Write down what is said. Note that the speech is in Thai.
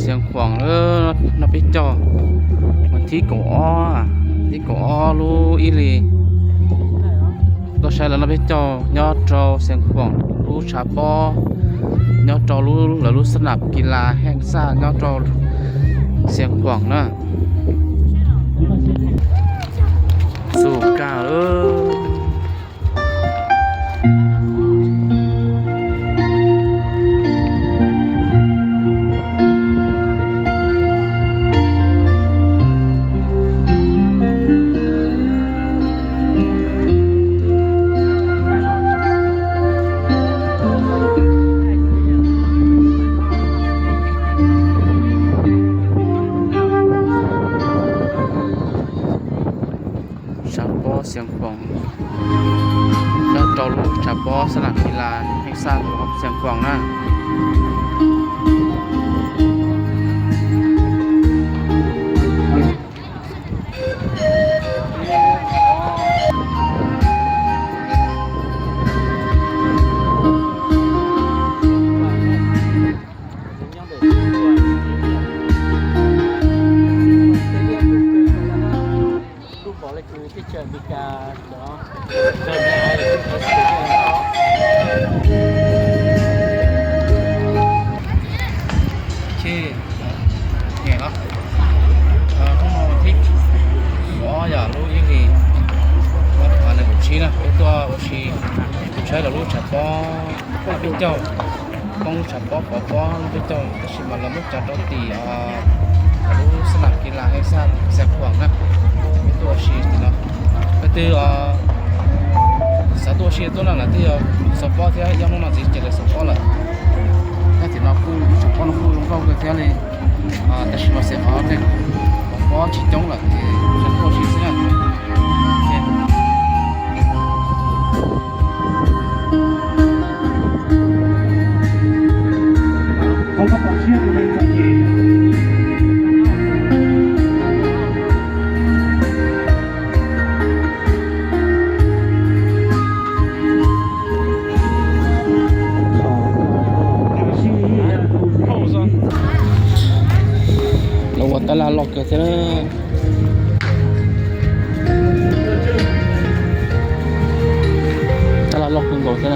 เสียงขวางนับไปจอมันที่ก่อลูอีลีตัวใช้แล้วนับไปจอยอดจอเสียงขวางลูชาปอยอดจอลูหรือลูสนับกีฬาแห่งซ่ายอดจอเสียงขวางนะสู่กาชาปอเสียงขวางยอดจอลูชาปอสนับกีฬาแห่งซ่าครับเสียงขวางนะpicture because đó rồi này đó ชื่อเห็นเหรอข้างนอกมันทิกอย่ารู้ยิ่งดีว่าในบุชีนะไอตัวบุชีใช้เรารู้จับป้อเป็นเจ้าต้องจับป้อเป็นเจ้าก็ชิมันเราไม่จัดต้องตีรู้สนามกีฬาให้สร้างแสงขวางนะไอตัวชีเนาะก็คือตัวชีตัวนั้นแหละที่สปอร์ตที่ยังน้องจีเจริญสปอร์ตละถ้าที่เราคู่สปอร์ตคู่ลงเข้าก็แค่เลยแต่ชิมาเสียหายเนี่ยสปอร์ตชิจงละที่ฉันตัวชีเสียเขาก็บอกเชื่อในใจเย็นตลาดหลอกเกิดเสียตลาดหลอกคุณบอกเสีย